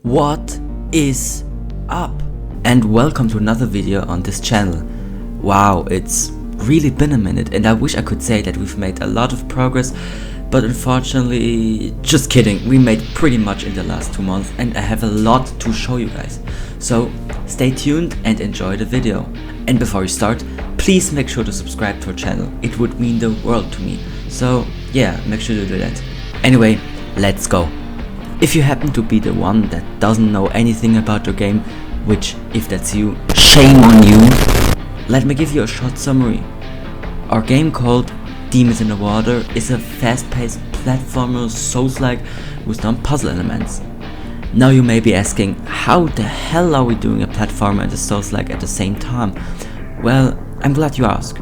What is up? And welcome to another video on this channel. Wow, it's really been a minute and I wish I could say that we've made a lot of progress, but unfortunately, just kidding, we made pretty much in the last 2 months and I have a lot to show you guys. So stay tuned and enjoy the video. And before you start, please make sure to subscribe to our channel, it would mean the world to me. So yeah, make sure to do that. Anyway, let's go. If you happen to be the one that doesn't know anything about your game, which if that's you, shame on you, let me give you a short summary. Our game called Demons in the Water is a fast-paced platformer Souls-like with some puzzle elements. Now you may be asking, how the hell are we doing a platformer and a Souls-like at the same time? Well, I'm glad you asked.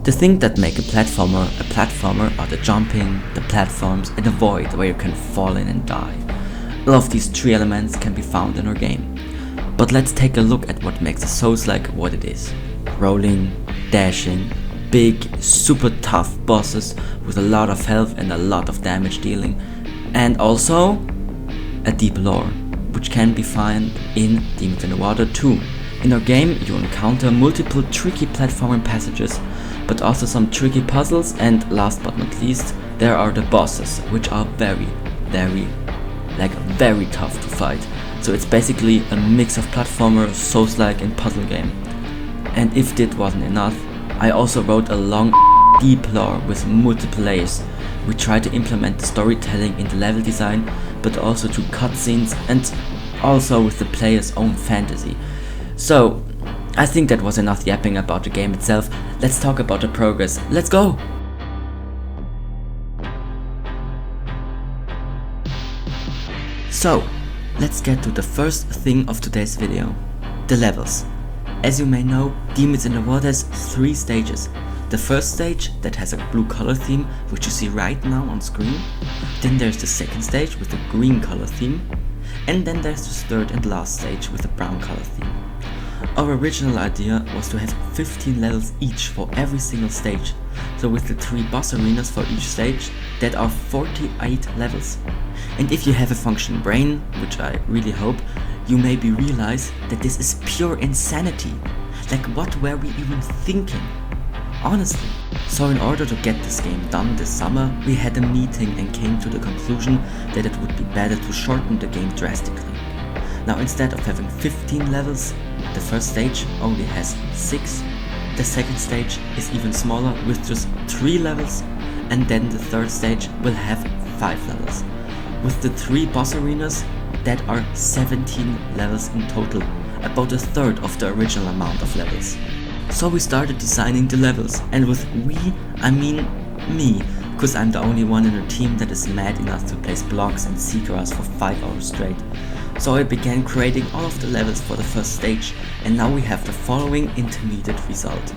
The things that make a platformer are the jumping, the platforms and the void where you can fall in and die. All of these three elements can be found in our game. But let's take a look at what makes a Souls-like what it is. Rolling, dashing, big, super tough bosses with a lot of health and a lot of damage dealing. And also a deep lore, which can be found in Demons in the Water 2. In our game you encounter multiple tricky platforming passages, but also some tricky puzzles, and last but not least, there are the bosses, which are very tough to fight. So it's basically a mix of platformer, Souls-like and puzzle game. And if that wasn't enough, I also wrote a long deep lore with multiple layers. We try to implement the storytelling in the level design, but also to cutscenes and also with the player's own fantasy. So I think that was enough yapping about the game itself. Let's talk about the progress. Let's go! So, let's get to the first thing of today's video, the levels. As you may know, Demons in the Water has 3 stages. The first stage that has a blue color theme, which you see right now on screen. Then there's the second stage with a green color theme. And then there's the third and last stage with a brown color theme. Our original idea was to have 15 levels each for every single stage. So with the 3 boss arenas for each stage, that are 48 levels. And if you have a functioning brain, which I really hope, you maybe realize that this is pure insanity. Like, what were we even thinking? Honestly. So in order to get this game done this summer, we had a meeting and came to the conclusion that it would be better to shorten the game drastically. Now instead of having 15 levels, the first stage only has 6, the second stage is even smaller with just 3 levels, and then the third stage will have 5 levels. With the 3 boss arenas, that are 17 levels in total, about a third of the original amount of levels. So we started designing the levels, and with we, I mean me, cause I'm the only one in the team that is mad enough to place blocks and seagrass for 5 hours straight. So I began creating all of the levels for the first stage, and now we have the following intermediate result.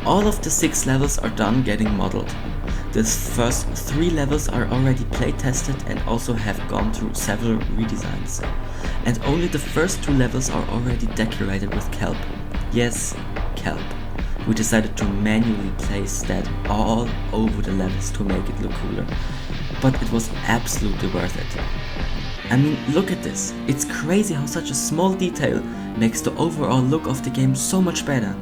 All of the 6 levels are done getting modeled. The first 3 levels are already play tested and also have gone through several redesigns. And only the first 2 levels are already decorated with kelp. Yes, kelp. We decided to manually place that all over the levels to make it look cooler. But it was absolutely worth it. I mean, look at this. It's crazy how such a small detail makes the overall look of the game so much better.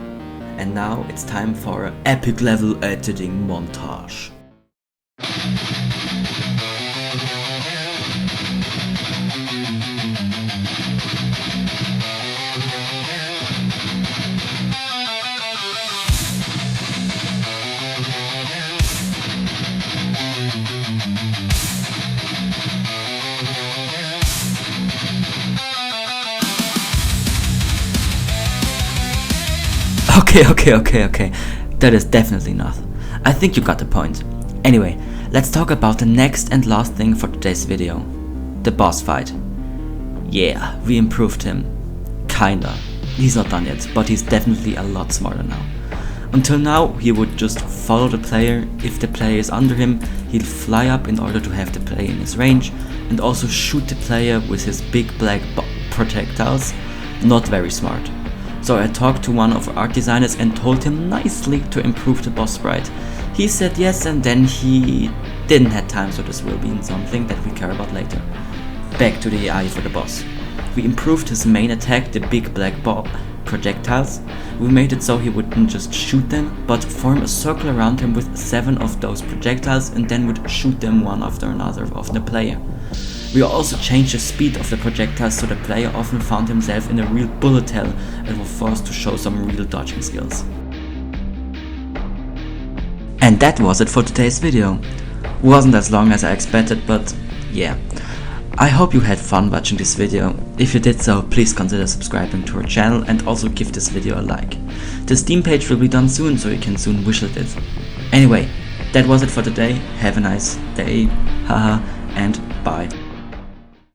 And now it's time for an epic level editing montage. Okay, that is definitely enough. I think you got the point. Anyway, let's talk about the next and last thing for today's video. The boss fight. Yeah, we improved him. Kinda. He's not done yet, but he's definitely a lot smarter now. Until now, he would just follow the player. If the player is under him, he'll fly up in order to have the player in his range, and also shoot the player with his big black projectiles. Not very smart. So I talked to one of our art designers and told him nicely to improve the boss sprite. He said yes, and then he didn't have time, so this will be something that we care about later. back to the AI for the boss. We improved his main attack, the big black ball projectiles. We made it so he wouldn't just shoot them, but form a circle around him with 7 of those projectiles and then would shoot them one after another of the player. We also changed the speed of the projectiles so the player often found himself in a real bullet hell and was forced to show some real dodging skills. And that was it for today's video. Wasn't as long as I expected, but yeah. I hope you had fun watching this video. If you did so, please consider subscribing to our channel and also give this video a like. The Steam page will be done soon, so you can soon wishlet it. Anyway, that was it for today. Have a nice day, haha, and bye.